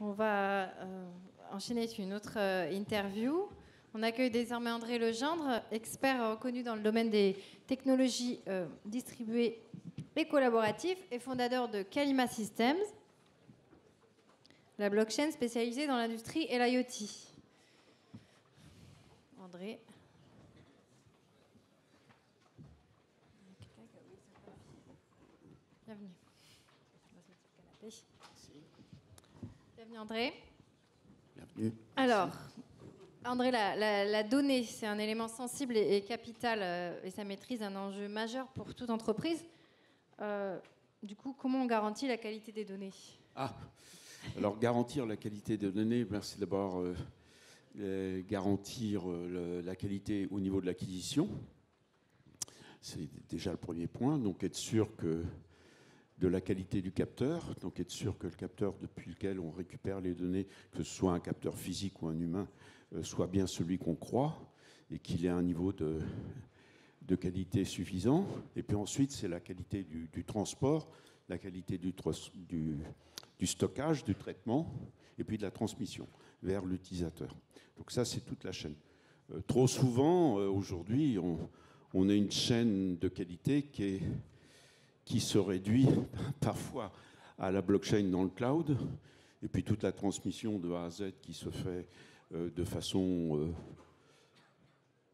On va enchaîner sur une autre interview. On accueille désormais André Legendre, expert reconnu dans le domaine des technologies distribuées et collaboratives et fondateur de Kalima Systems, la blockchain spécialisée dans l'industrie et l'IoT. André. Bienvenue. On va se mettre sur le canapé. Merci. Bienvenue André. Bienvenue. Alors, André, la donnée, c'est un élément sensible et capital, et sa maîtrise un enjeu majeur pour toute entreprise. Du coup, comment on garantit la qualité des données? Alors garantir la qualité des données, c'est d'abord garantir la qualité au niveau de l'acquisition. C'est déjà le premier point. Donc être sûr de la qualité du capteur, donc être sûr que le capteur depuis lequel on récupère les données, que ce soit un capteur physique ou un humain, soit bien celui qu'on croit et qu'il ait un niveau de qualité suffisant. Et puis ensuite, c'est la qualité du transport, la qualité du stockage, du traitement, et puis de la transmission vers l'utilisateur. Donc ça, c'est toute la chaîne. Trop souvent, aujourd'hui, on a une chaîne de qualité qui se réduit parfois à la blockchain dans le cloud, et puis toute la transmission de A à Z qui se fait de façon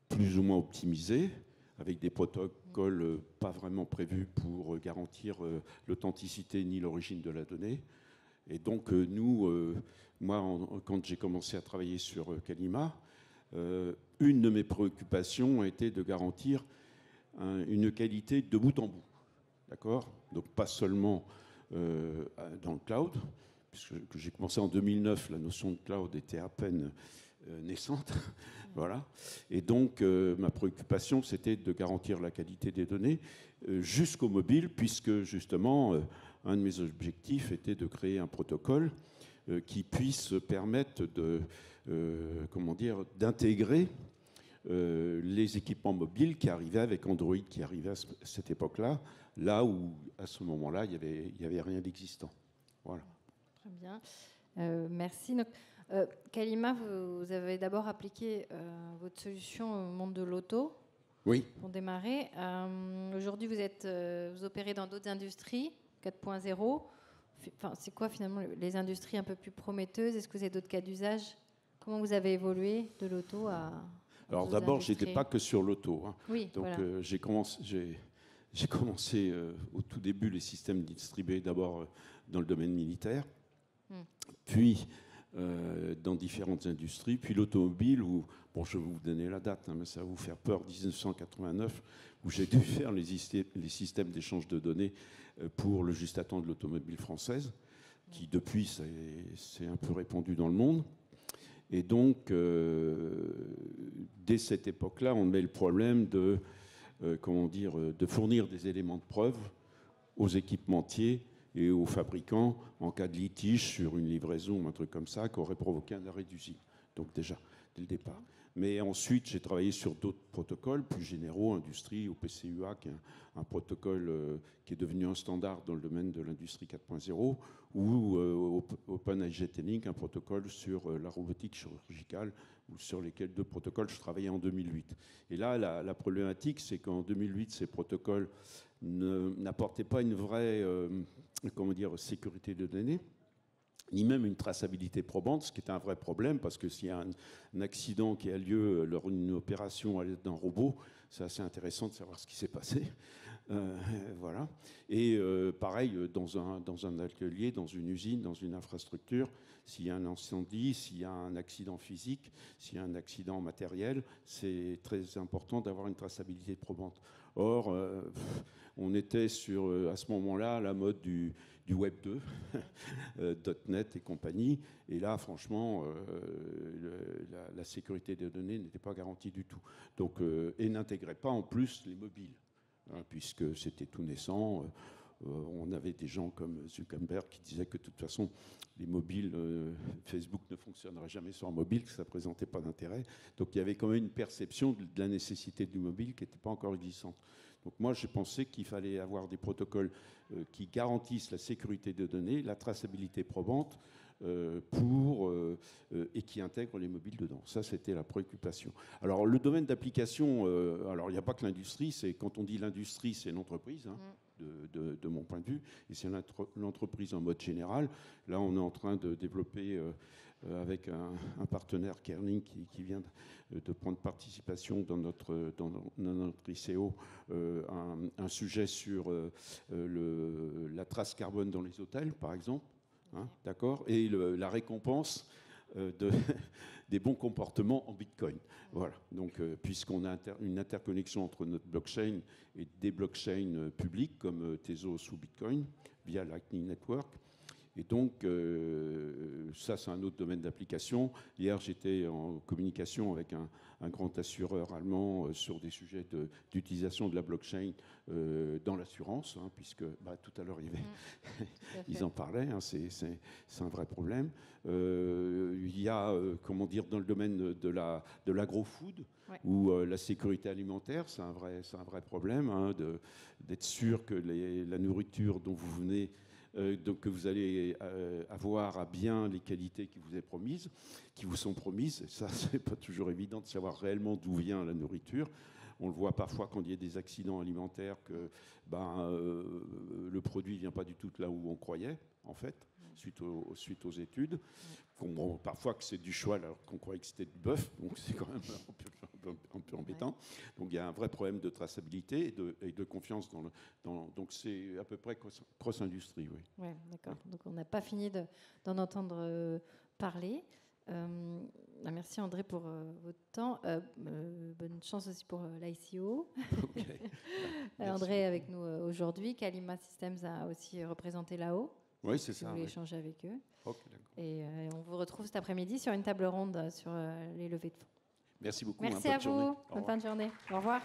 plus ou moins optimisée, avec des protocoles pas vraiment prévus pour garantir l'authenticité ni l'origine de la donnée. Et donc moi, quand j'ai commencé à travailler sur Kalima, une de mes préoccupations a été de garantir une qualité de bout en bout. D'accord ? Donc pas seulement dans le cloud, puisque j'ai commencé en 2009, la notion de cloud était à peine naissante. Voilà. Et donc ma préoccupation, c'était de garantir la qualité des données jusqu'au mobile, puisque justement, un de mes objectifs était de créer un protocole qui puisse permettre d'intégrer les équipements mobiles qui arrivaient avec Android, qui arrivaient à cette époque-là, là où, à ce moment-là, il n'y avait rien d'existant. Voilà. Très bien. Merci. Donc, Kalima, vous avez d'abord appliqué votre solution au monde de l'auto. Oui. Pour démarrer. Aujourd'hui, vous opérez dans d'autres industries, 4.0. Enfin, c'est quoi finalement les industries un peu plus prometteuses? Est-ce que vous avez d'autres cas d'usage? Comment vous avez évolué de l'auto à... Alors d'abord, je n'étais pas que sur l'auto. Hein. Oui, donc voilà. j'ai commencé au tout début les systèmes distribués d'abord dans le domaine militaire, puis dans différentes industries, puis l'automobile où, bon, je vais vous donner la date, hein, mais ça va vous faire peur, 1989, où j'ai dû faire les systèmes d'échange de données pour le juste à temps de l'automobile française, qui depuis s'est un peu répandu dans le monde. Et donc, dès cette époque-là, on met le problème de fournir des éléments de preuve aux équipementiers et aux fabricants en cas de litige sur une livraison ou un truc comme ça qui aurait provoqué un arrêt d'usine. Donc déjà, dès le départ. Mais ensuite, j'ai travaillé sur d'autres protocoles plus généraux, industrie, OPCUA, qui est un protocole qui est devenu un standard dans le domaine de l'industrie 4.0, ou OpenIGTLink, un protocole sur la robotique chirurgicale, ou sur lesquels deux protocoles je travaillais en 2008. Et là, la problématique, c'est qu'en 2008, ces protocoles n'apportaient pas une vraie sécurité de données, ni même une traçabilité probante, ce qui est un vrai problème, parce que s'il y a un accident qui a lieu lors d'une opération à l'aide d'un robot, c'est assez intéressant de savoir ce qui s'est passé. Voilà. Et pareil, dans un atelier, dans une usine, dans une infrastructure, s'il y a un incendie, s'il y a un accident physique, s'il y a un accident matériel, c'est très important d'avoir une traçabilité probante. Or, on était à ce moment-là, à la mode du Web 2, .NET et compagnie. Et là, franchement, la sécurité des données n'était pas garantie du tout. Donc, et n'intégrait pas en plus les mobiles, hein, puisque c'était tout naissant. On avait des gens comme Zuckerberg qui disaient que de toute façon, les mobiles, Facebook ne fonctionnerait jamais sur un mobile, que ça ne présentait pas d'intérêt. Donc il y avait quand même une perception de la nécessité du mobile qui n'était pas encore existante. Donc moi, j'ai pensé qu'il fallait avoir des protocoles qui garantissent la sécurité des données, la traçabilité probante, et qui intègre les mobiles dedans. Ça, c'était la préoccupation. Alors, le domaine d'application, alors il n'y a pas que l'industrie, c'est quand on dit l'industrie, c'est l'entreprise, hein, de mon point de vue, et c'est l'entreprise en mode général. Là, on est en train de développer avec un partenaire, Kerling, qui vient de prendre participation dans notre ICO, un sujet sur la trace carbone dans les hôtels, par exemple. Hein, d'accord, et la récompense des bons comportements en Bitcoin. Voilà. Donc, puisqu'on a une interconnexion entre notre blockchain et des blockchains publics comme Tezos ou Bitcoin via Lightning Network. Et donc, ça, c'est un autre domaine d'application. Hier, j'étais en communication avec un grand assureur allemand sur des sujets d'utilisation de la blockchain dans l'assurance, hein, puisque tout à l'heure, ils en parlaient, hein, c'est un vrai problème. Il y a, comment dire, dans le domaine de l'agro-food, ouais, où la sécurité alimentaire, c'est un vrai problème, hein, d'être sûr que la nourriture dont vous venez donc que vous allez avoir à bien les qualités qui vous sont promises. Ça, c'est pas toujours évident de savoir réellement d'où vient la nourriture. On le voit parfois quand il y a des accidents alimentaires que le produit ne vient pas du tout de là où on croyait, en fait, suite aux études. Bon, parfois que c'est du cheval alors qu'on croyait que c'était du bœuf, donc c'est quand même un peu embêtant. Ouais. Donc il y a un vrai problème de traçabilité et de confiance donc c'est à peu près cross-industrie, oui. Oui, d'accord. Donc on n'a pas fini d'en entendre parler. Merci André pour votre temps. Bonne chance aussi pour l'ICO. Okay. André est avec nous aujourd'hui. Kalima Systems a aussi représenté là-haut. Oui, c'est ça. Vous voulez échanger avec eux. Okay, d'accord. Et on vous retrouve cet après-midi sur une table ronde sur les levées de fonds. Merci beaucoup. Merci à vous. Bonne fin de journée. Au revoir.